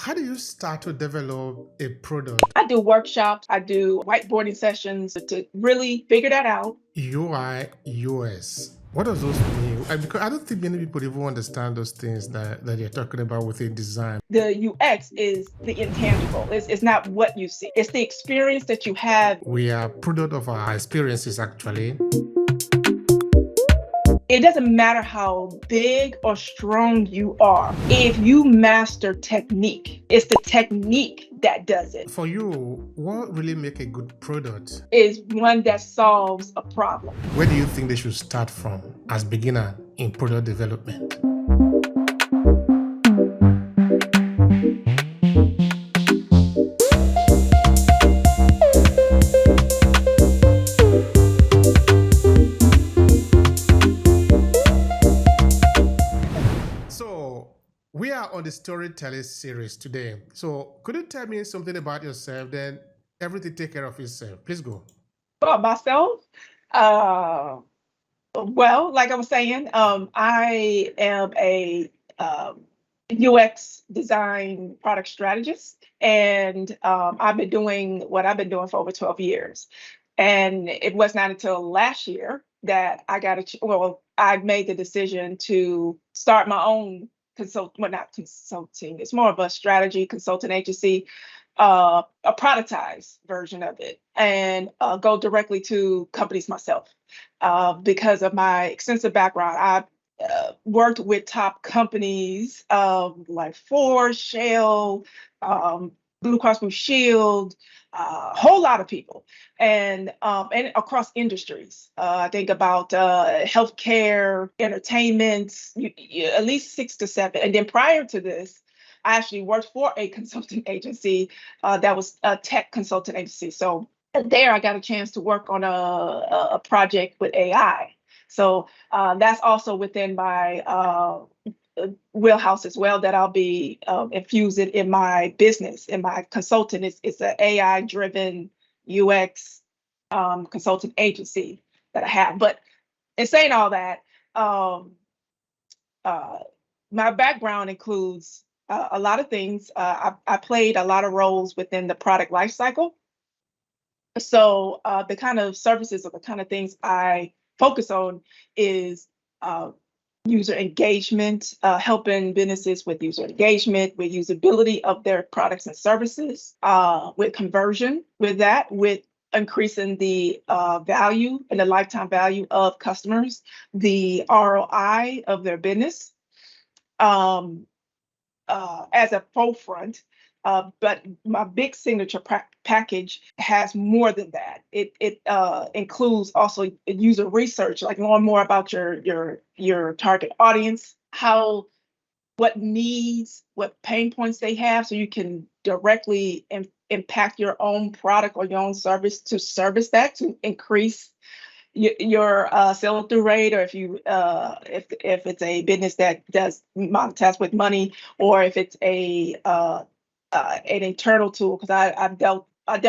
How do you start to develop a product? I do workshops, I do whiteboarding sessions to really figure that out. UI, US. What does those mean? Because I don't think many people even understand those things that you're talking about within design. The UX is the intangible. It's not what you see. It's the experience that you have. We are product of our experiences actually. It doesn't matter how big or strong you are. If you master technique, it's the technique that does it. For you, what really make a good product? Is one that solves a problem. Where do you think they should start from as beginner in product development? So we are on the storytelling series today. So could you tell me something about yourself? Then everything take care of itself. Please go. For myself, uh, well, like I was saying, I am a UX design product strategist, and I've been doing what I've been doing for over 12 years. And it was not until last year that I got I made the decision to start my own not consulting, it's more of a strategy consulting agency, a productized version of it, and go directly to companies myself. Because of my extensive background, I've worked with top companies like Ford, Shell, Blue Cross Blue Shield, a whole lot of people, and across industries. I think about healthcare, entertainment, at least 6 to 7. And then prior to this, I actually worked for a consulting agency that was a tech consulting agency. So there, I got a chance to work on a project with AI. So that's also within my wheelhouse as well, that I'll be infusing in my business, in my consulting. It's an AI driven UX consulting agency that I have. But in saying all that, um, uh, my background includes a lot of things. I played a lot of roles within the product lifecycle. So the kind of services or the kind of things I focus on is user engagement, helping businesses with user engagement, with usability of their products and services, with conversion, with increasing the value and the lifetime value of customers, the ROI of their business. Um, as a forefront. But my big signature package has more than that. It includes also user research, like knowing more about your target audience, what needs, what pain points they have, so you can directly impact your own product or your own service to service that, to increase your sell through rate, or if it's a business that does monetize with money, or if it's an internal tool, because I dealt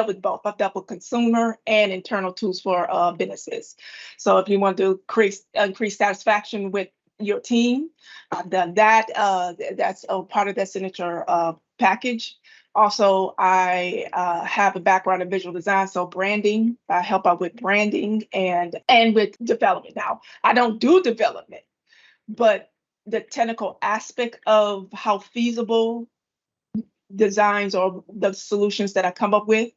with both. I've dealt with consumer and internal tools for businesses. So if you want to increase satisfaction with your team, I've done that. That's a part of that signature package. Also, I have a background in visual design, so branding. I help out with branding and with development. Now, I don't do development, but the technical aspect of how feasible designs or the solutions that I come up with,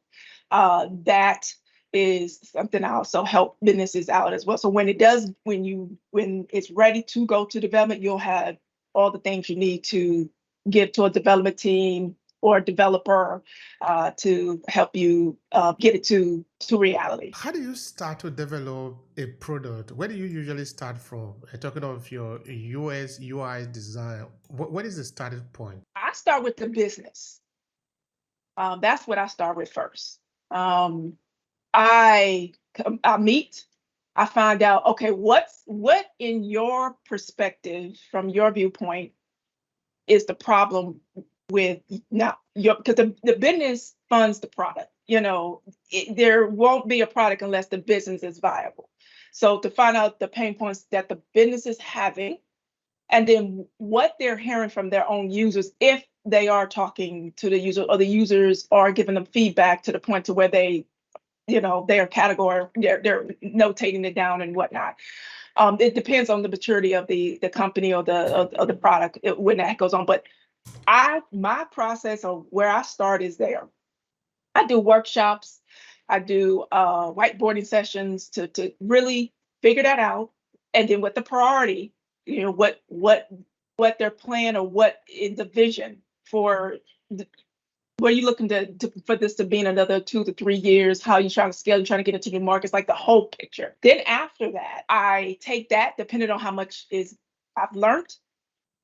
that is something I also help businesses out as well. So when it's ready to go to development, you'll have all the things you need to give to a development team or a developer to help you get it to reality. How do you start to develop a product? Where do you usually start from? Talking of your US UI design, what is the starting point? I start with the business. That's what I start with first. I I meet, I find out, okay, what in your perspective, from your viewpoint, is the problem with now your, because the business funds the product. There won't be a product unless the business is viable. So to find out the pain points that the business is having, and then what they're hearing from their own users, if they are talking to the user, or the users are giving them feedback to the point to where they, their category, they're notating it down and whatnot. It depends on the maturity of the company or of the product when that goes on. But my process of where I start is there. I do workshops. I do whiteboarding sessions to really figure that out, and then what the priority, what their plan, or what is the vision for. What are you looking for this to be in another 2 to 3 years? How you trying to scale? You trying to get into new markets, like the whole picture. Then after that, I take that, depending on how much I've learned,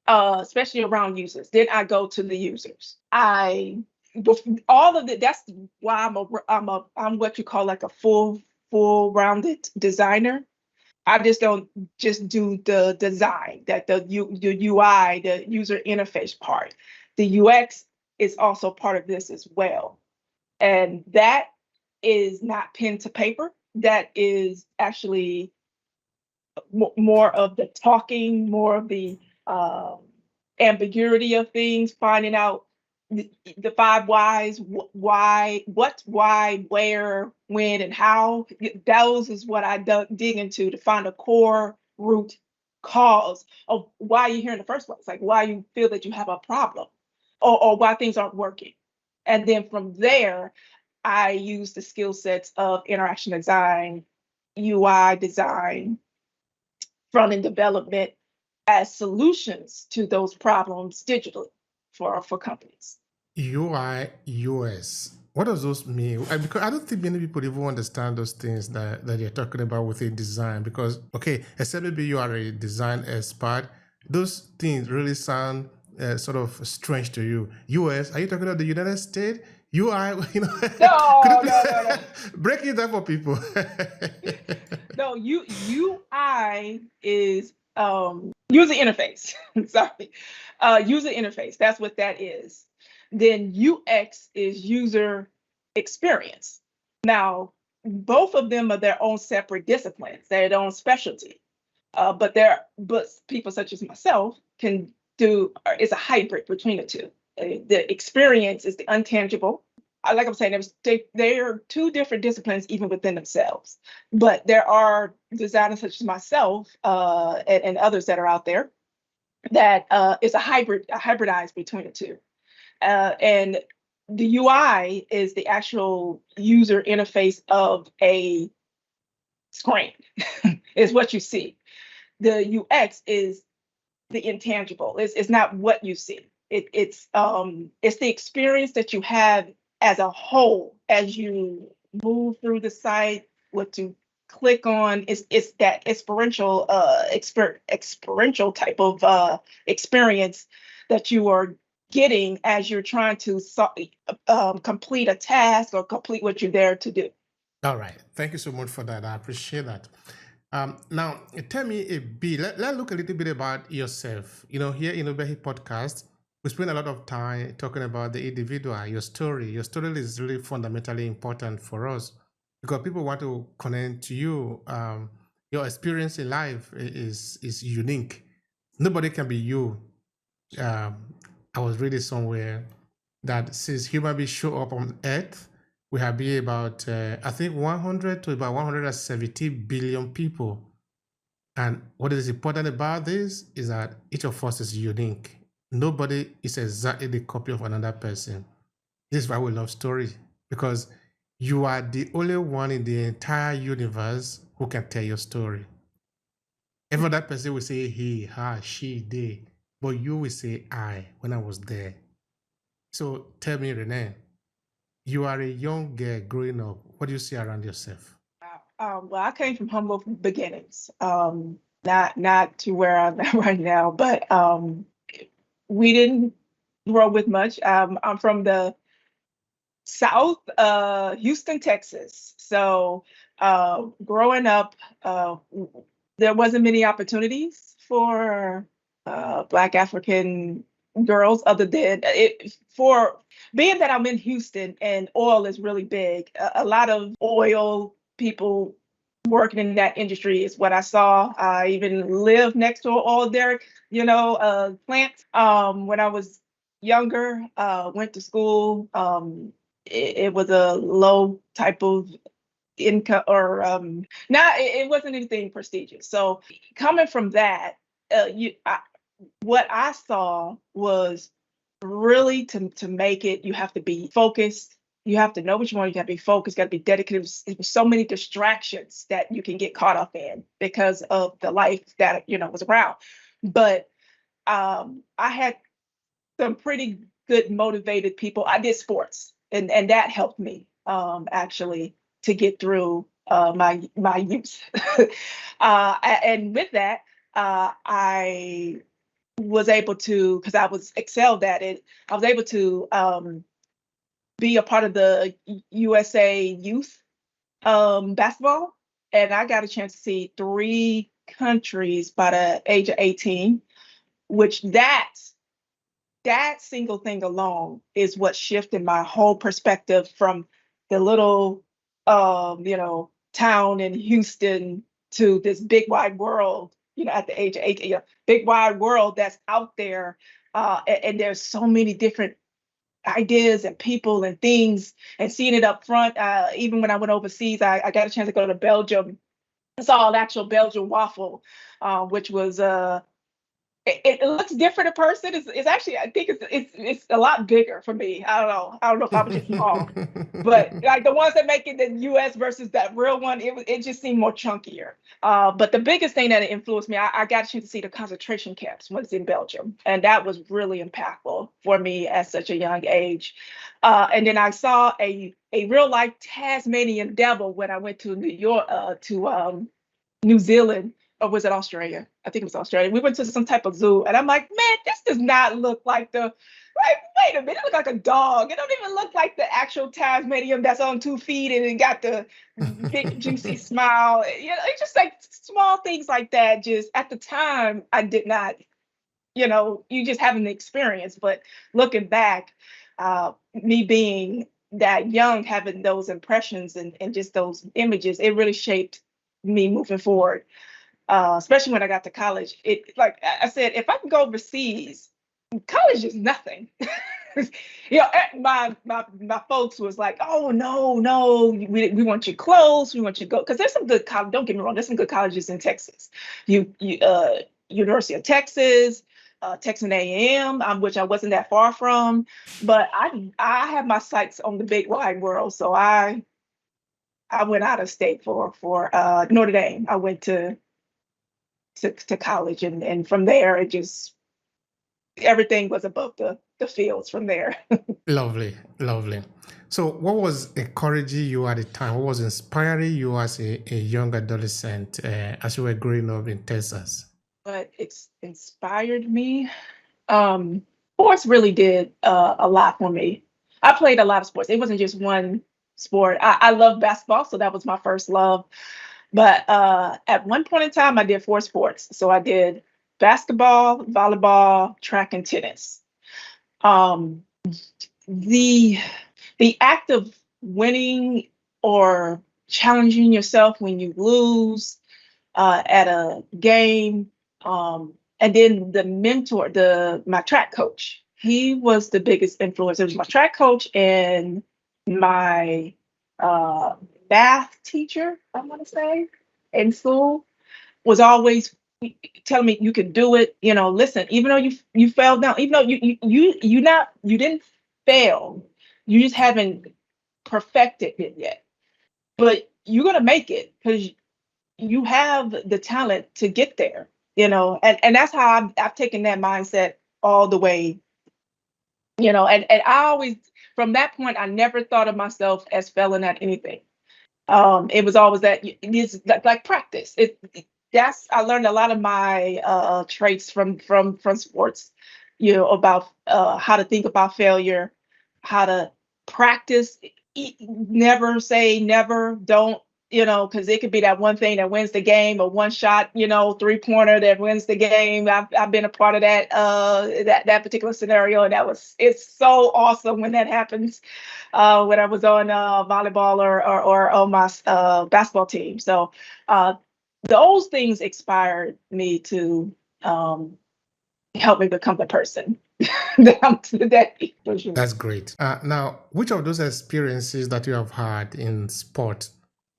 especially around users. Then I go to the users. All of it. That's why I'm what you call like a full rounded designer. I just don't just do the design, that the UI, the user interface part. The UX is also part of this as well. And that is not pen to paper. That is actually more of the talking, more of the ambiguity of things, finding out the 5 whys, why, what, why, where, when, and how. Those is what I dig into to find a core root cause of why you're here in the first place, like why you feel that you have a problem, or why things aren't working. And then from there, I use the skill sets of interaction design, UI design, front-end development as solutions to those problems digitally for companies. UI, US. What does those mean? Because I don't think many people even understand those things that you're talking about within design. Because, okay, except maybe you are a design expert, those things really sound sort of strange to you. US, are you talking about the United States? UI, No. break it down for people. No, UI is user interface. Sorry, user interface. That's what that is. Then UX is user experience. Now, both of them are their own separate disciplines, their own specialty. But people such as myself can do, it's a hybrid between the two. The experience is the intangible. Like I'm saying, they are two different disciplines even within themselves. But there are designers such as myself and others that are out there that is a hybridized between the two. And the UI is the actual user interface of a screen, is what you see. The UX is the intangible. It's not what you see. It's the experience that you have as a whole as you move through the site. What you click on is that experiential type of experience that you are getting as you're trying to complete a task or complete what you're there to do. All right. Thank you so much for that. I appreciate that. Now, tell me a bit. Let's look a little bit about yourself. Here in Obehi Podcast, we spend a lot of time talking about the individual, your story. Your story is really fundamentally important for us because people want to connect to you. Your experience in life is unique. Nobody can be you. I was reading somewhere that since human beings show up on Earth, we have been about, I think, 100 to about 170 billion people. And what is important about this is that each of us is unique. Nobody is exactly the copy of another person. This is why we love stories, because you are the only one in the entire universe who can tell your story. Every other person will say he, her, she, they, but you will say I when I was there. So tell me, Renee, you are a young girl growing up. What do you see around yourself? Well, I came from humble beginnings, not to where I'm at right now, but we didn't grow with much. I'm from the South, Houston, Texas. So growing up, there wasn't many opportunities for Black African girls, other than for being that I'm in Houston and oil is really big. A lot of oil people working in that industry is what I saw. I even lived next to an oil derrick, plant when I was younger, went to school. It was a low type of income, or not. It wasn't anything prestigious. So coming from that, what I saw was really to make it, you have to be focused. You have to know what you want. You got to be focused. Got to be dedicated. There's so many distractions that you can get caught up in because of the life that was around. But I had some pretty good motivated people. I did sports, and that helped me actually to get through my youth. And with that, I was able to, because I was excelled at it, I was able to be a part of the USA youth basketball, and I got a chance to see 3 countries by the age of 18, which that single thing alone is what shifted my whole perspective from the little town in Houston to this big wide world, at the age of 18, big wide world that's out there. And there's so many different ideas and people and things, and seeing it up front. Even when I went overseas, I got a chance to go to Belgium. I saw an actual Belgian waffle, which was it looks different in person. It's actually, I think it's a lot bigger for me. I don't know if I was just small, but like the ones that make it in the U.S. versus that real one, it just seemed more chunkier. But the biggest thing that influenced me, I got a chance to see the concentration camps when it's in Belgium, and that was really impactful for me at such a young age. And then I saw a real life Tasmanian devil when I went to New York, to New Zealand, or was it Australia? I think it was Australia. We went to some type of zoo, and I'm like, man, this does not look like wait a minute, it looks like a dog. It don't even look like the actual Tasmanian that's on 2 feet and it got the big juicy smile. It's just like small things like that. Just at the time, I did not, you just having the experience. But looking back, me being that young, having those impressions and just those images, it really shaped me moving forward. Especially when I got to college. It, like I said, if I can go overseas, college is nothing. My folks was like, oh no, we want you close, we want you to go, because there's some good college. Don't get me wrong, there's some good colleges in Texas. University of Texas, Texas A&M, which I wasn't that far from, but I have my sights on the big wide world, so I went out of state for Notre Dame. I went to college, and from there it just, everything was above the fields from there. Lovely, lovely. So what was encouraging you at the time? What was inspiring you as a young adolescent as you were growing up in Texas? But it's inspired me. Sports really did a lot for me. I played a lot of sports. It wasn't just one sport. I love basketball, so that was my first love. But at one point in time, I did 4 sports. So I did basketball, volleyball, track, and tennis. The act of winning or challenging yourself when you lose at a game, and then the mentor, my track coach, he was the biggest influence. It was my track coach and my math teacher, I want to say, in school, was always telling me, you can do it. Listen, even though you fell down, even though you didn't fail, you just haven't perfected it yet. But you're gonna make it because you have the talent to get there. And that's how I've taken that mindset all the way. And I always, from that point, I never thought of myself as failing at anything. It was always that it is like practice. I learned a lot of my traits from sports, about how to think about failure, how to practice. Never say never, don't, because it could be that one thing that wins the game, or one shot, 3-pointer that wins the game. I've been a part of that particular scenario, and it's so awesome when that happens. When I was on volleyball or on my basketball team. So those things inspired me to help me become the person down to the day for sure. That's great. Now, which of those experiences that you have had in sport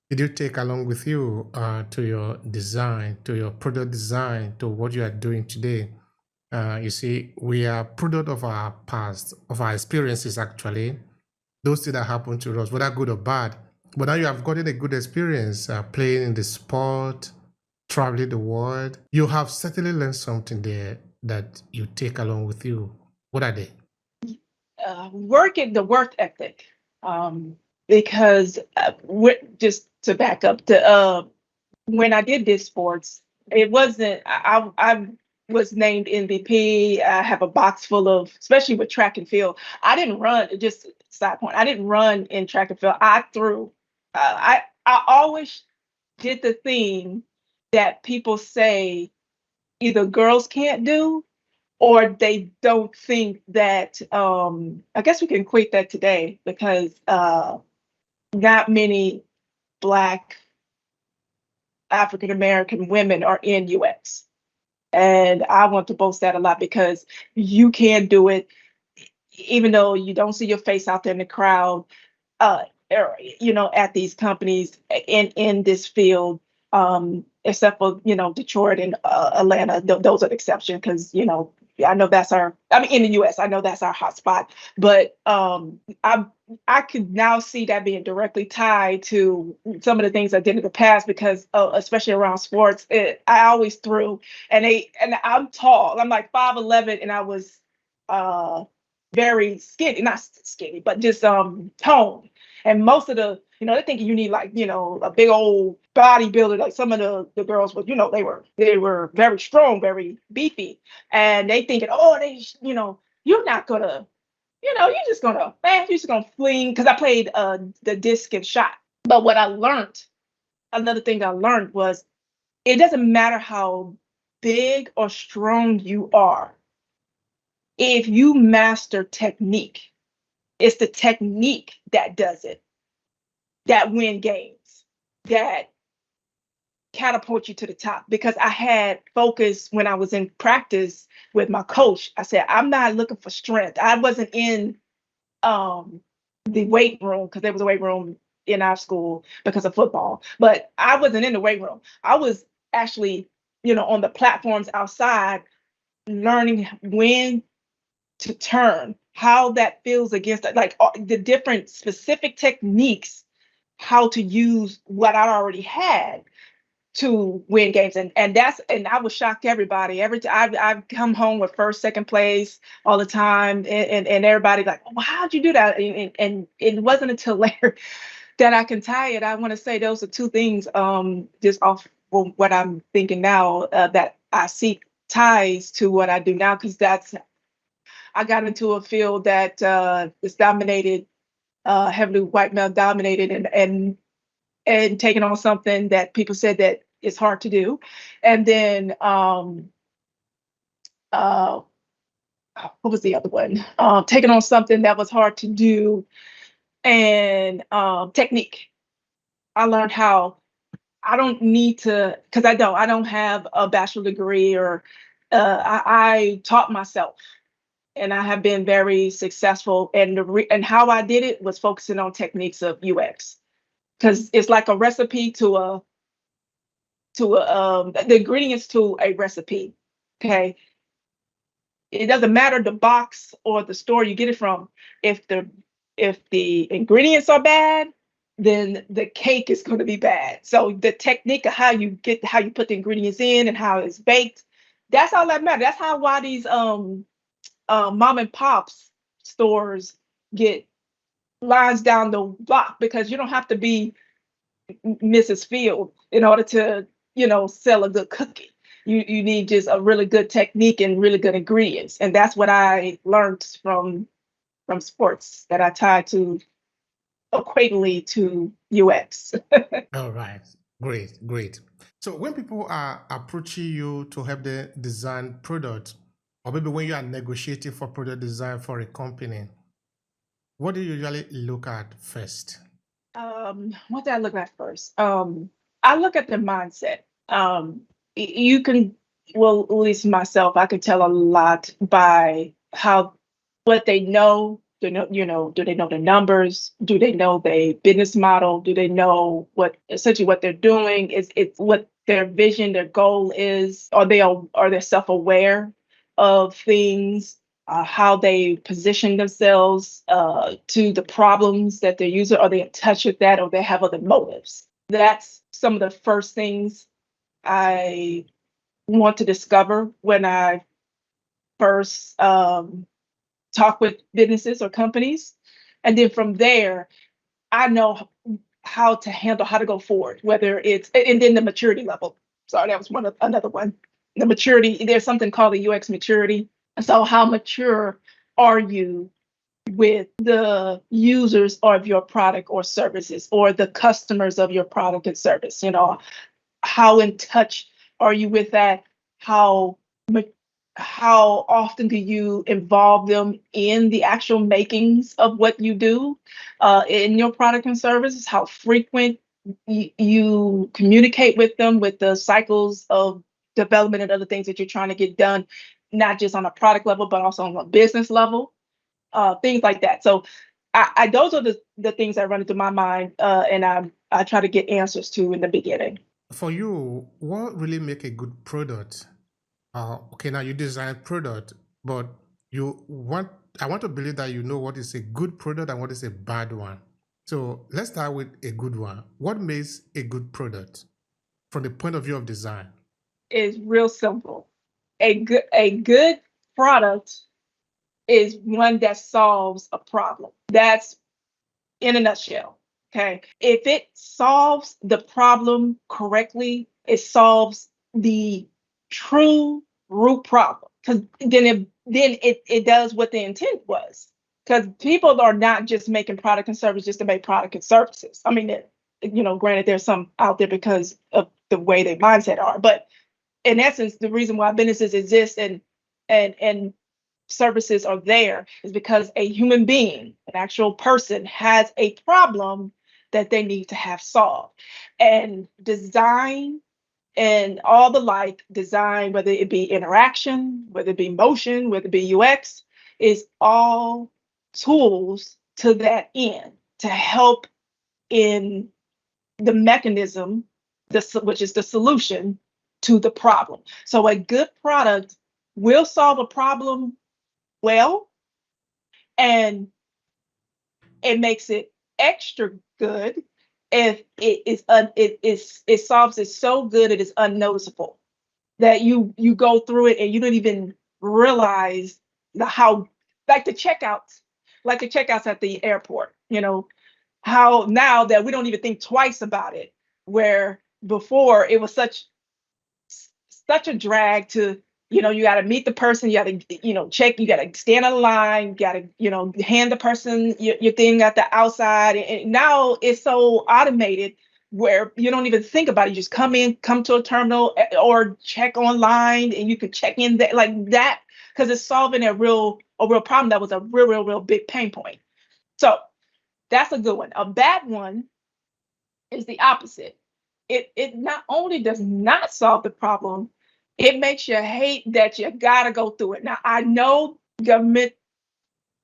did you take along with you to your design, to your product design, to what you are doing today? You see, we are product of our past, of our experiences actually, those things that happen to us, whether good or bad. But now you have gotten a good experience playing in the sport, traveling the world. You have certainly learned something there that you take along with you. What are they? Working the work ethic, because just to back up, when I did this sports, it wasn't. I was named MVP. I have a box full of, especially with track and field. I didn't run. Just side point. I didn't run in track and field. I threw. I always did the thing that people say either girls can't do or they don't think that. I guess we can equate that today because not many Black African American women are in UX. And I want to boast that a lot because you can do it, even though you don't see your face out there in the crowd, or, at these companies in this field, except for, Detroit and Atlanta. Those are the exception because, I know in the US, I know that's our hot spot. But I could now see that being directly tied to some of the things I did in the past because, especially around sports, I always threw, and I'm tall. I'm like 5'11", and I was very skinny, not skinny, but just toned. And most of they're thinking you need like, a big old bodybuilder, like some of the girls were, they were very strong, very beefy. And they thinking, oh, you're not gonna, you're just gonna fling. Cause I played the disc and shot. But what I learned, another thing I learned was it doesn't matter how big or strong you are. If you master technique, it's the technique that does it, that win games, that catapult you to the top. Because I had focus when I was in practice with my coach. I said, I'm not looking for strength. I wasn't in the weight room because there was a weight room in our school because of football. But I wasn't in the weight room. I was actually, on the platforms outside learning when to turn, how that feels against like the different specific techniques, how to use what I already had to win games. And I was shocked everybody. Every time I've come home with first, second place all the time. And everybody like, well, how'd you do that? And it wasn't until later that I can tie it. I want to say those are two things, just off what I'm thinking now, that I see ties to what I do now, because I got into a field that is dominated, heavily white male dominated, and taking on something that people said that is hard to do. And then what was the other one? Taking on something that was hard to do, and technique. I learned how I don't need to, because I don't have a bachelor degree, or I taught myself, and I have been very successful. And and how I did it was focusing on techniques of UX, because it's like a recipe the ingredients to a recipe. Okay, it doesn't matter the box or the store you get it from. If the ingredients are bad, then the cake is going to be bad. So the technique of how you put the ingredients in and how it's baked, that's all that matters. That's why these mom and pops stores get lines down the block, because you don't have to be Mrs. Field in order to, sell a good cookie. You need just a really good technique and really good ingredients. And that's what I learned from sports that I tied to equatally to UX. All right. Great, great. So when people are approaching you to help them design product, or maybe when you are negotiating for product design for a company, what do you usually look at first? What did I look at first? I look at the mindset. You can, well, at least myself, I can tell a lot by how what they know. Do they know the numbers? Do they know the business model? Do they know what essentially what they're doing? Is it's what their vision, their goal is? Are they self-aware of things? How they position themselves to the problems that they're using? Are they in touch with that, or they have other motives? That's some of the first things I want to discover when I first talk with businesses or companies. And then from there, I know how to handle, how to go forward, whether it's, and then the maturity level. Sorry, that was another one. The maturity, there's something called the UX maturity. So how mature are you with the users of your product or services, or the customers of your product and service? How in touch are you with that? How how often do you involve them in the actual makings of what you do in your product and services? How frequent you communicate with them, with the cycles of development and other things that you're trying to get done, not just on a product level, but also on a business level, things like that. So those are the things that run into my mind, and I try to get answers to in the beginning. For you, what really make a good product? Okay, now you design product, but you want I want to believe that you know what is a good product and what is a bad one. So let's start with a good one. What makes a good product from the point of view of design? Is real simple. A good product is one that solves a problem. That's in a nutshell. Okay. If it solves the problem correctly, it solves the true root problem. Because then it does what the intent was. Because people are not just making product and service just to make product and services. I mean, granted, there's some out there because of the way their mindset are, but in essence, the reason why businesses exist and services are there is because a human being, an actual person, has a problem that they need to have solved. And design and all the like, design, whether it be interaction, whether it be motion, whether it be UX, is all tools to that end to help in the mechanism, which is the solution to the problem. So a good product will solve a problem well, and it makes it extra good if it solves it so good it is unnoticeable that you go through it and you don't even realize how, like the checkouts at the airport, how now that we don't even think twice about it, where before it was such a drag to, you got to meet the person, you got to, check, you got to stand on the line, you got to, hand the person your thing at the outside. And now it's so automated where you don't even think about it. You just come to a terminal or check online, and you can check in there like that, because it's solving a real problem that was a real big pain point. So that's a good one. A bad one is the opposite. It not only does not solve the problem, it makes you hate that you gotta go through it. Now, I know government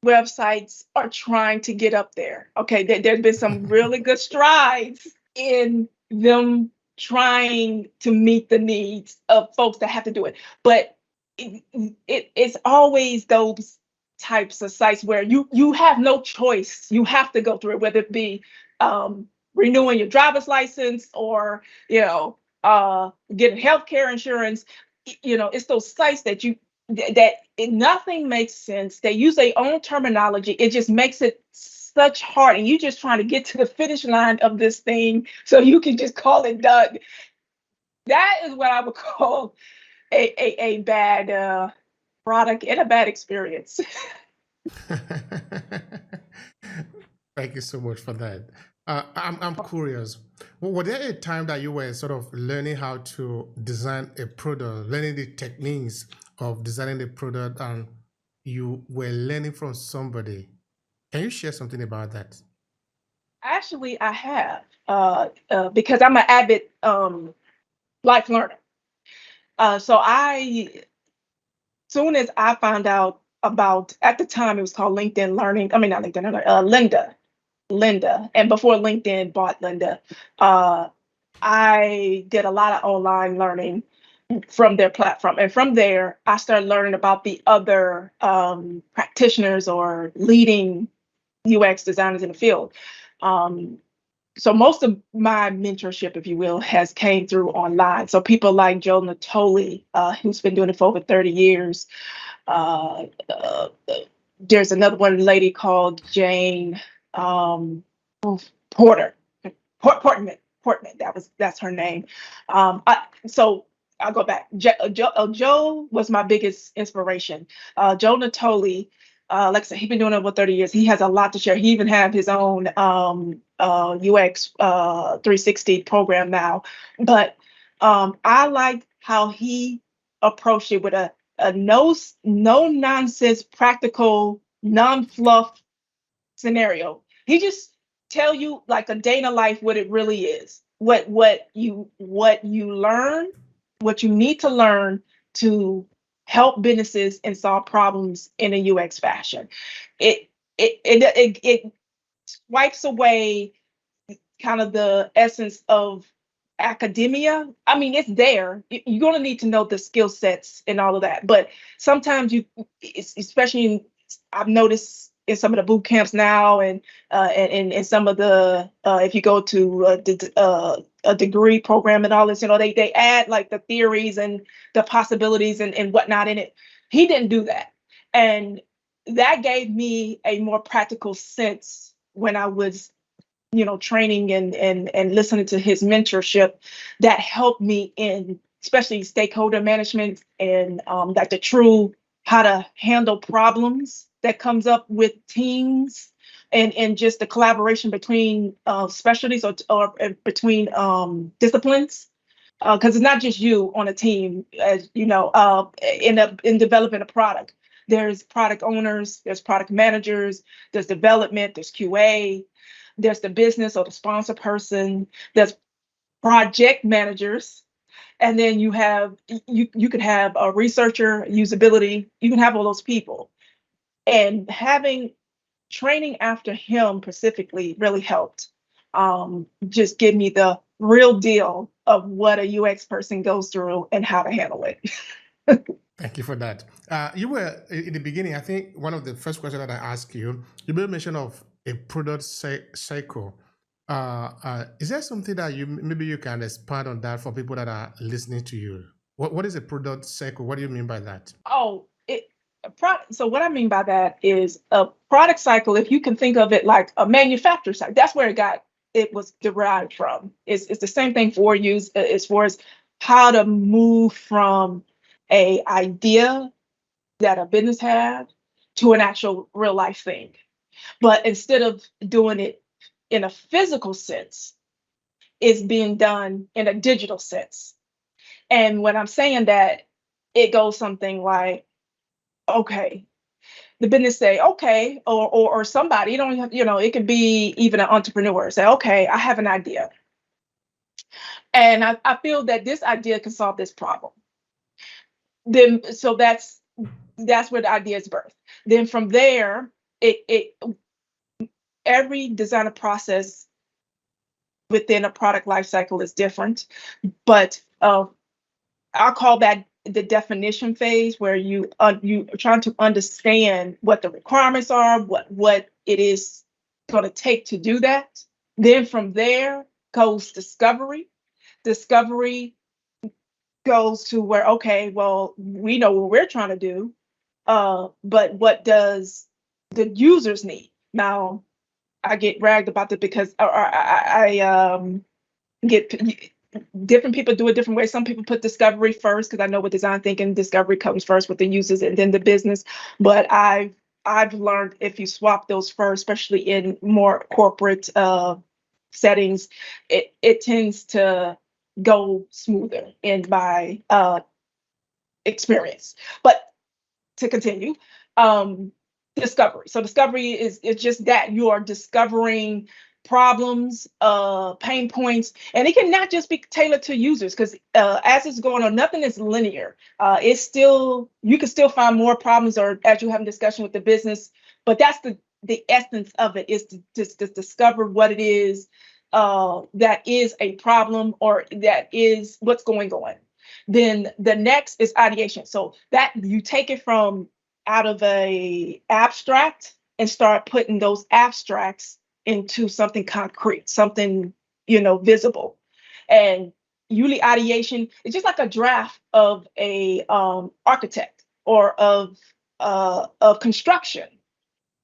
websites are trying to get up there. Okay, there's been some really good strides in them trying to meet the needs of folks that have to do it. But it's always those types of sites where you have no choice. You have to go through it, whether it be renewing your driver's license, or getting healthcare insurance. It's those sites nothing makes sense. They use their own terminology. It just makes it such hard, and you just trying to get to the finish line of this thing so you can just call it done. That is what I would call a bad product and a bad experience. Thank you so much for that. I'm curious. Was there a time that you were sort of learning how to design a product, learning the techniques of designing the product, and you were learning from somebody? Can you share something about that? Actually, I have, because I'm an avid life learner. So soon as I found out about, at the time it was called LinkedIn Learning. I mean, not LinkedIn, Linda. And before LinkedIn bought Linda, I did a lot of online learning from their platform. And from there, I started learning about the other practitioners or leading UX designers in the field. So most of my mentorship, if you will, has came through online. So people like Joe Natoli, who's been doing it for over 30 years. Uh, uh, there's another one lady called Jane Porter, Portman. That's her name. So I'll go back. Joe was my biggest inspiration. Joe Natoli, like I said, he's been doing it over 30 years. He has a lot to share. He even have his own UX 360 program now. But I like how he approached it with a no nonsense, practical, non fluff scenario. He just tell you like a day in a life what it really is, what you learn, what you need to learn to help businesses and solve problems in a UX fashion. It wipes away kind of the essence of academia. I mean, it's there. You're going to need to know the skill sets and all of that. But sometimes especially I've noticed in some of the boot camps now, and some of the if you go to a degree program and all this, they add like the theories and the possibilities and whatnot in it. He didn't do that, and that gave me a more practical sense when I was training and listening to his mentorship. That helped me in especially stakeholder management and like the true how to handle problems that comes up with teams and just the collaboration between specialties or between disciplines. Because it's not just you on a team, as you know, in developing a product. There's product owners, there's product managers, there's development, there's QA, there's the business or the sponsor person, there's project managers, and then you could have a researcher, usability. You can have all those people, and having training after him specifically really helped. Just give me the real deal of what a UX person goes through and how to handle it. Thank you for that. You were in the beginning. I think one of the first questions that I asked you, you made mention of a product cycle. Is there something that maybe you can expand on that for people that are listening to you? What is a product cycle? What do you mean by that? Oh, so what I mean by that is a product cycle. If you can think of it like a manufacturer cycle, that's where it was derived from. It's the same thing for you as far as how to move from a idea that a business had to an actual real life thing. But instead of doing it in a physical sense, it's being done in a digital sense. And when I'm saying that, it goes something like, okay, the business say, okay, or somebody, you don't have, it could be even an entrepreneur say, okay, I have an idea. And I feel that this idea can solve this problem. Then so that's where the idea is birthed. Then from there, it every designer process within a product lifecycle is different, but I'll call that the definition phase, where you are trying to understand what the requirements are, what it is going to take to do that. Then from there goes discovery. Discovery goes to where, okay, well, we know what we're trying to do, but what does the users need? Now, I get ragged about it because I get different people do it different ways. Some people put discovery first, because I know with design thinking, discovery comes first with the users and then the business. But I've learned if you swap those first, especially in more corporate settings, it tends to go smoother in my experience. But to continue, discovery. So discovery is just that you are discovering problems, pain points, and it can not just be tailored to users because as it's going on, nothing is linear. It's still, you can still find more problems, or as you have a discussion with the business, but that's the essence of it, is to just to discover what it is that is a problem, or that is what's going on. Then the next is ideation. So that you take it from out of a abstract and start putting those abstracts into something concrete, something, visible. And usually ideation is just like a draft of a architect, or of construction.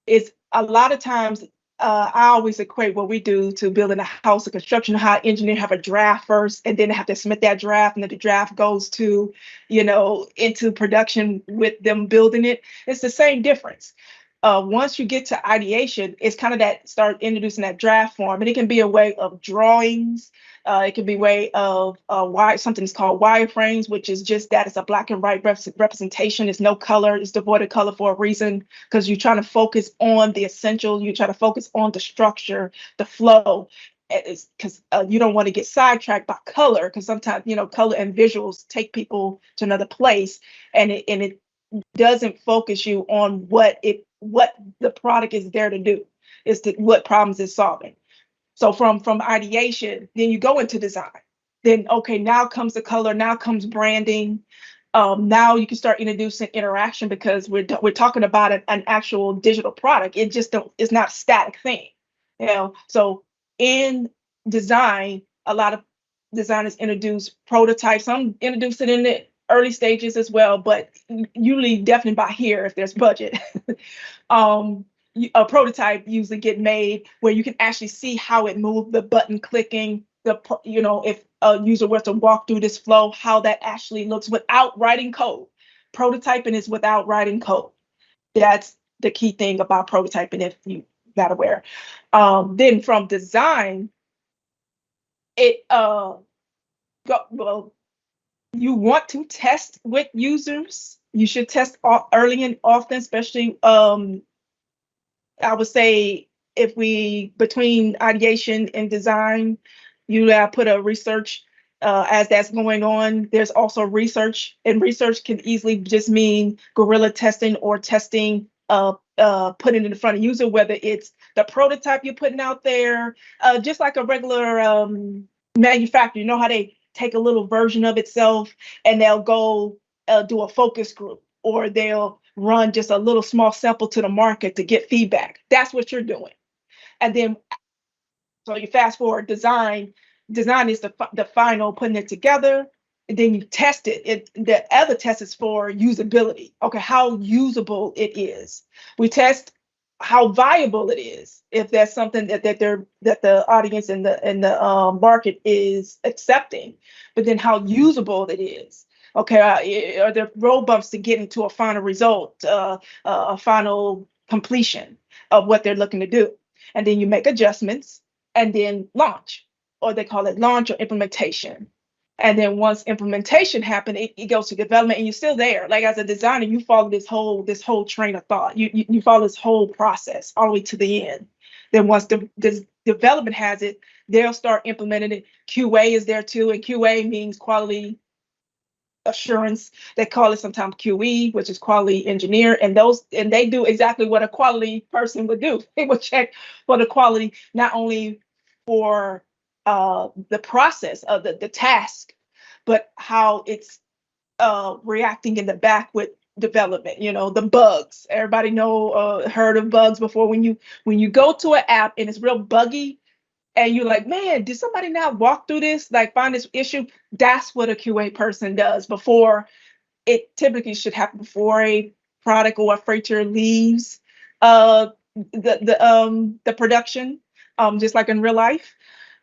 Is a lot of times, I always equate what we do to building a house of construction, how engineers have a draft first, and then they have to submit that draft, and then the draft goes to, into production with them building it. It's the same difference. Once you get to ideation, it's kind of that start introducing that draft form, and it can be a way of drawings. It can be a way of something that's called wireframes, which is just that, it's a black and white representation. It's no color. It's devoid of color for a reason, because you're trying to focus on the essential. You try to focus on the structure, the flow. It's because you don't want to get sidetracked by color, because sometimes color and visuals take people to another place, and it doesn't focus you on what the product is there to do. It's what problems it's solving. So from ideation, then you go into design. Then, okay, now comes the color, now comes branding. Now you can start introducing interaction, because we're talking about an actual digital product. It just it's not a static thing. So in design, a lot of designers introduce prototypes. Some introduce it in the early stages as well, but usually definitely by here if there's budget. A prototype usually get made where you can actually see how it moved, the button clicking, if a user were to walk through this flow, how that actually looks without writing code. Prototyping is without writing code. That's the key thing about prototyping, if you're not aware. Then from design, it well, you want to test with users. You should test early and often, especially I would say, if we between ideation and design, you put a research as that's going on. There's also research, and research can easily just mean guerrilla testing, or testing putting it in front of user, whether it's the prototype you're putting out there, just like a regular manufacturer. You know how they take a little version of itself and they'll go do a focus group, or they'll run just a little small sample to the market to get feedback. That's what you're doing. And then, so you fast forward design. Design is the final putting it together. And then you test it. The other test is for usability. Okay, how usable it is. We test how viable it is. If there's something that the audience and the market is accepting, but then how usable it is. Okay, are there road bumps to getting to a final result, a final completion of what they're looking to do? And then you make adjustments, and then launch, or they call it launch or implementation. And then once implementation happened, it goes to development, and you're still there. Like as a designer, you follow this whole train of thought. You follow this whole process all the way to the end. Then once the development has it, they'll start implementing it. QA is there too, and QA means quality assurance. They call it sometimes QE, which is quality engineer, and they do exactly what a quality person would do. They would check for the quality, not only for the process of the task, but how it's reacting in the back with development. The bugs. Everybody heard of bugs before. When you go to an app and it's real buggy, and you're like, man, did somebody not walk through this, like find this issue? That's what a QA person does before. It typically should happen before a product or a feature leaves the production, just like in real life.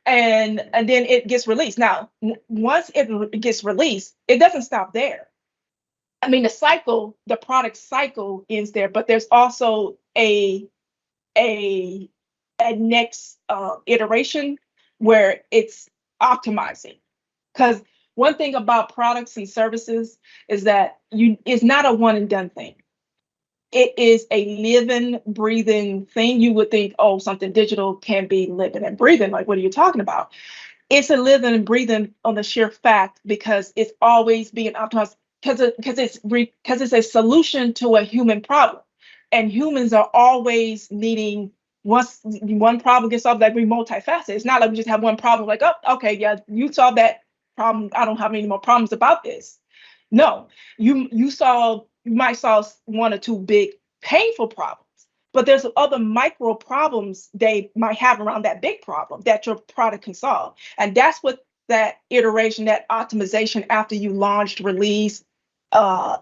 And then it gets released. Now, once it gets released, it doesn't stop there. I mean, the product cycle ends there, but there's also a next iteration where it's optimizing. Because one thing about products and services is that it's not a one and done thing. It is a living, breathing thing. You would think, oh, something digital can be living and breathing. Like, what are you talking about? It's a living and breathing on the sheer fact because it's always being optimized because it's a solution to a human problem, and humans are always needing. Once one problem gets solved, like we multifaceted. It's not like we just have one problem. Like, oh, okay, yeah, you solved that problem. I don't have any more problems about this. No, you might solve one or two big painful problems, but there's other micro problems they might have around that big problem that your product can solve. And that's what that iteration, that optimization after you launched, release,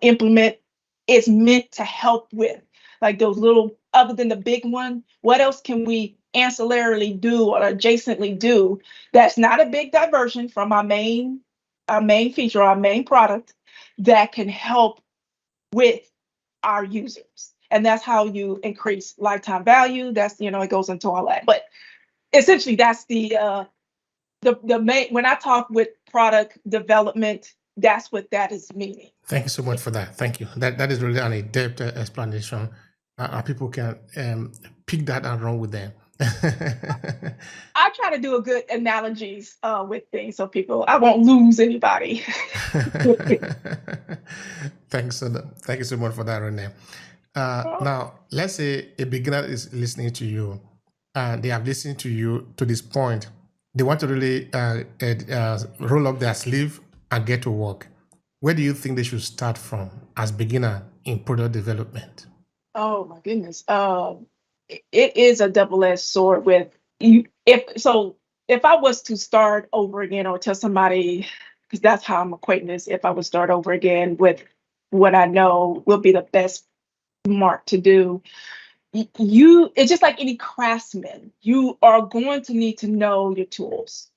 implement is meant to help with. Like those little, other than the big one, what else can we ancillarily do or adjacently do that's not a big diversion from our main feature, our main product that can help with our users. And that's how you increase lifetime value. That's, it goes into all that. But essentially that's the main, when I talk with product development, that's what that is meaning. Thank you so much for that. Thank you. That is really an in-depth explanation. People can pick that and run with them. I try to do a good analogies with things so I won't lose anybody. Thank you so much for that, Renee. Now, let's say a beginner is listening to you, and they have listened to you to this point. They want to really roll up their sleeve and get to work. Where do you think they should start from as beginner in product development? Oh my goodness. It is a double-edged sword with you. If I was to start over again or tell somebody, because that's how I'm equating this, if I would start over again with what I know will be the best mark to do, it's just like any craftsman, you are going to need to know your tools.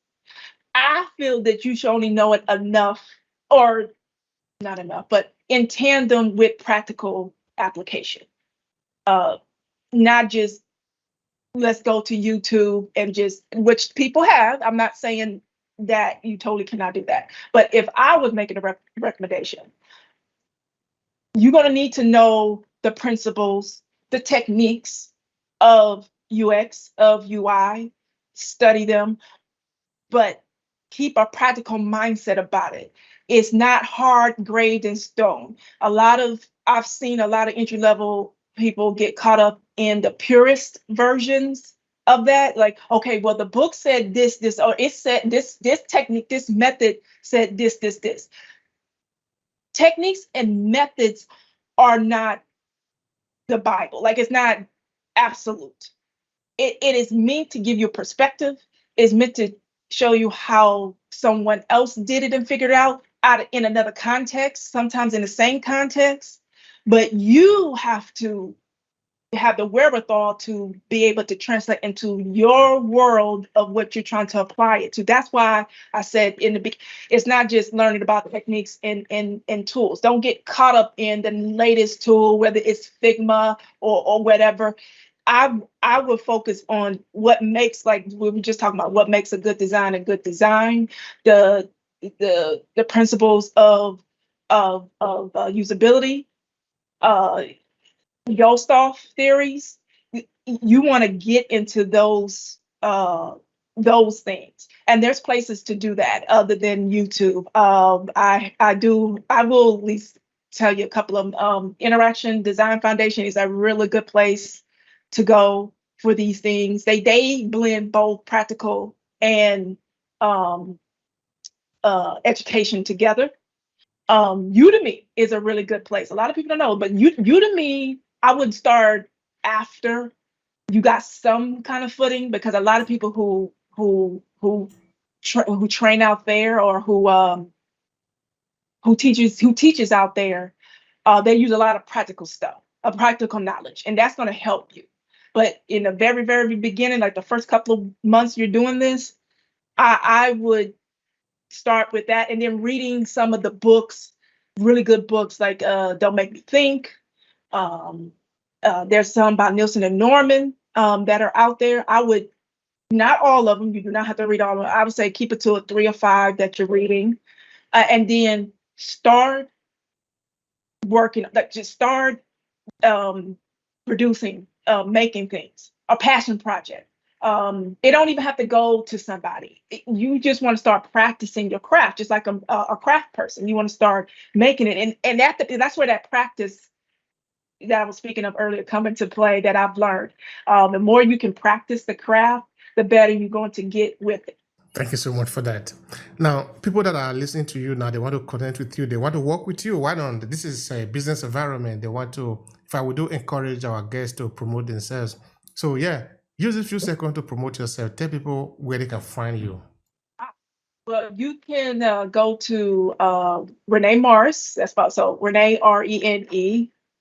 I feel that you should only know it enough, or not enough, but in tandem with practical application. Not just let's go to YouTube and just, which people have. I'm not saying that you totally cannot do that. But if I was making a recommendation, you're going to need to know the principles, the techniques of UX, of UI, study them, but keep a practical mindset about it. It's not hard, graved in stone. I've seen a lot of entry level people get caught up in the purist versions of that. Like, okay, well, the book said this, or it said this technique, this method said this. Techniques and methods are not the Bible. Like, it's not absolute. It is meant to give you a perspective. It's meant to show you how someone else did it and figured it out in another context, sometimes in the same context. But you have to have the wherewithal to be able to translate into your world of what you're trying to apply it to. That's why I said it's not just learning about techniques and tools. Don't get caught up in the latest tool, whether it's Figma or whatever. I would focus on what makes, like we were just talking about, what makes a good design a good design, the principles of usability, Yostov theories. You want to get into those things, and there's places to do that other than YouTube. I will at least tell you a couple of Interaction Design Foundation is a really good place to go for these things. They blend both practical and education together. Udemy is a really good place. A lot of people don't know, but Udemy, I would start after you got some kind of footing, because a lot of people who train out there, or who teaches out there, they use a lot of practical stuff, practical knowledge, and that's going to help you. But in the very, very beginning, like the first couple of months you're doing this, I would start with that, and then reading some of the books, really good books like Don't Make Me Think. There's some by Nielsen and Norman that are out there. I would, not all of them, you do not have to read all of them. I would say keep it to a 3 or 5 that you're reading, and then start working, like just start um, producing, making things, a passion project. It don't even have to go to somebody. You just want to start practicing your craft, just like a craft person. You want to start making it, and that's where that practice that I was speaking of earlier come into play. That I've learned. The more you can practice the craft, the better you're going to get with it. Thank you so much for that. Now, people that are listening to you now, they want to connect with you, they want to work with you. Why not? This is a business environment. They want to, if I would do encourage our guests to promote themselves. So, yeah, use a few seconds to promote yourself. Tell people where they can find you. Well, you can go to René Morris. That's about so René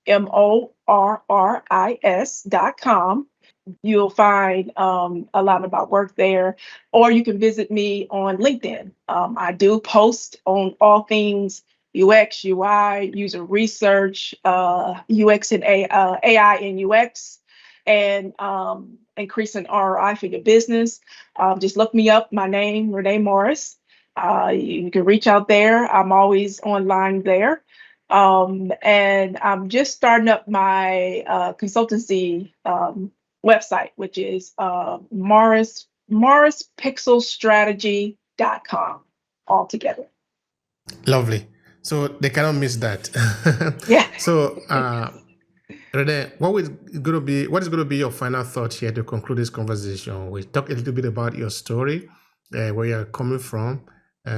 ReneMorris.com. You'll find a lot about work there, or you can visit me on LinkedIn. I do post on all things UX, UI, user research, UX and AI and UX, and increasing ROI for your business. Just look me up, my name, René Morris. You can reach out there. I'm always online there. And I'm just starting up my consultancy website, which is morrispixelstrategy.com altogether. Lovely. So they cannot miss that. Yeah. So, Rene, what is going to be your final thought here to conclude this conversation? We talk a little bit about your story, where you're coming from,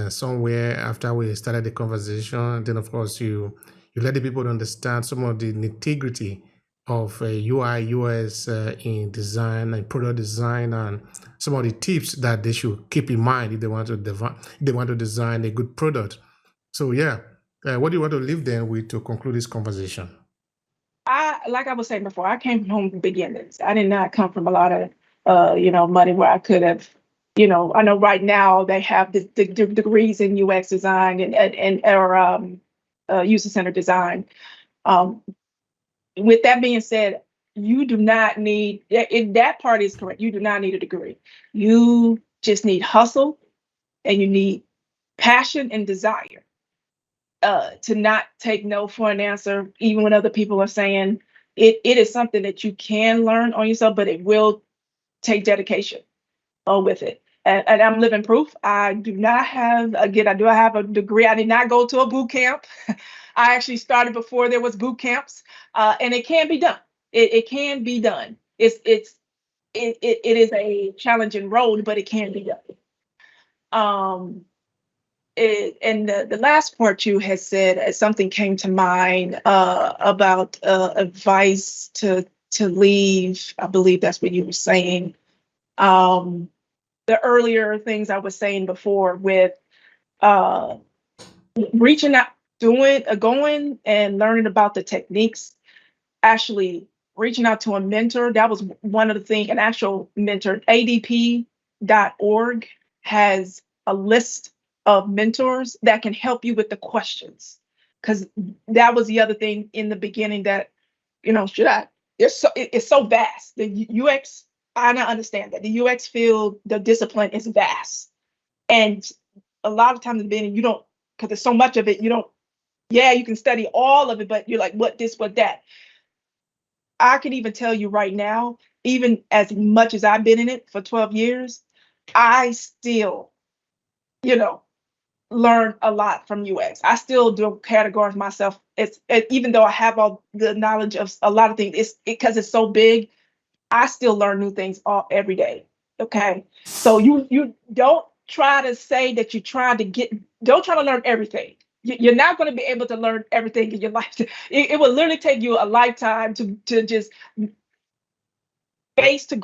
somewhere after we started the conversation. Then, of course, you let the people understand some of the nitty-gritty of UI, US in design and product design, and some of the tips that they should keep in mind if they want to design a good product. So, yeah, what do you want to leave them with to conclude this conversation? Like I was saying before, I came from humble beginnings. I did not come from a lot of money where I could have, I know right now they have the degrees in UX design and or user-centered design. Um, with that being said, you do not need, that part is correct. You do not need a degree. You just need hustle, and you need passion and desire to not take no for an answer, even when other people are saying it is something that you can learn on yourself, but it will take dedication with it. And I'm living proof. I do not have, again, I do have a degree. I did not go to a boot camp. I actually started before there was boot camps, and it can be done. It can be done. It is a challenging road, but it can be done. Um, and the last part you had said, something came to mind about advice to leave. I believe that's what you were saying. Um, the earlier things I was saying before with uh, reaching out, going and learning about the techniques, actually reaching out to a mentor. That was one of the things, an actual mentor. ADP.org has a list of mentors that can help you with the questions. Because that was the other thing in the beginning that, should I? It's so vast. The UX, I don't understand that. The UX field, the discipline is vast. And a lot of times in the beginning, you don't, because there's so much of it, you don't, yeah, you can study all of it, but you're like, what this, what that. I can even tell you right now, even as much as I've been in it for 12 years, I still, you know, learn a lot from UX. I still do categorize myself. Even though I have all the knowledge of a lot of things, it's because it's so big. I still learn new things every day. Okay, so you don't try to say that you try to get. Don't try to learn everything. You're not going to be able to learn everything in your life. It will literally take you a lifetime to just face to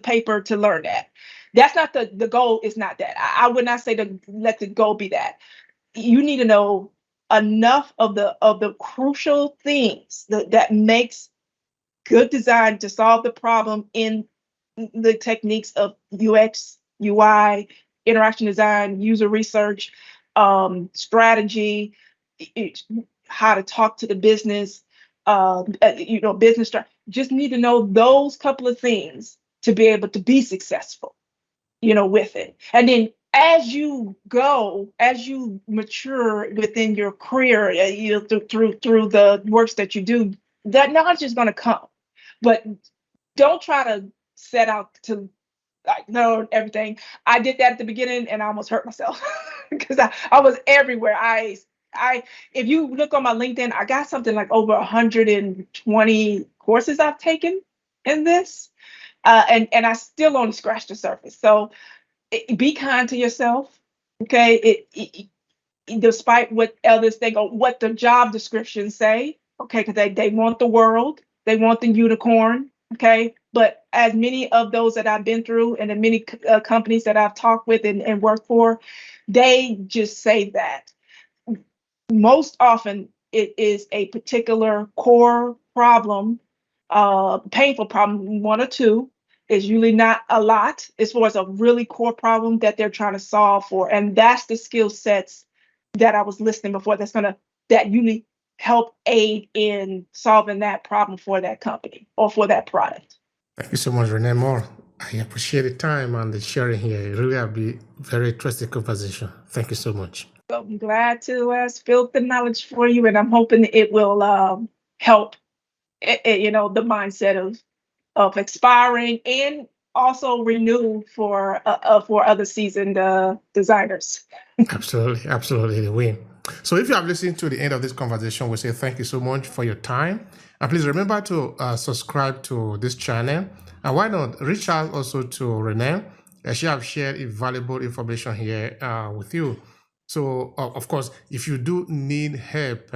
paper to learn that. That's not the goal. Is not that. I would not say to let the goal be that. You need to know enough of the crucial things that makes good design to solve the problem in the techniques of UX, UI, interaction design, user research, strategy, how to talk to the business, business strategy. Just need to know those couple of things to be able to be successful, with it. And then as you go, as you mature within your career, through the works that you do, that knowledge is going to come. But don't try to set out to like know everything. I did that at the beginning, and I almost hurt myself because I was everywhere. I if you look on my LinkedIn, I got something like over 120 courses I've taken in this, and I still only scratched the surface. So be kind to yourself. Okay, despite what others think or what the job descriptions say. Okay, because they want the world, they want the unicorn. Okay, but as many of those that I've been through and the many companies that I've talked with and worked for, they just say that most often it is a particular core problem, painful problem, one or two. Is usually not a lot as far as a really core problem that they're trying to solve for. And that's the skill sets that I was listing before that usually help aid in solving that problem for that company or for that product. Thank you so much, René Moore. I appreciate the time and the sharing here. It really have been very interesting conversation. Thank you so much. So I'm glad to spill the knowledge for you, and I'm hoping it will help, the mindset of expiring and also renew for other seasoned designers. Absolutely, absolutely, the win. So if you have listened to the end of this conversation, we say thank you so much for your time. And please remember to subscribe to this channel. And why not reach out also to René? She have shared valuable information here with you. So, of course, if you do need help,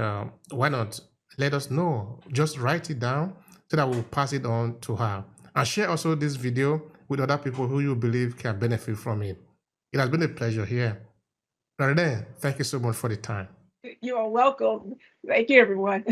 why not let us know? Just write it down so that we'll pass it on to her. And share also this video with other people who you believe can benefit from it. It has been a pleasure here. René, thank you so much for the time. You are welcome. Thank you, everyone.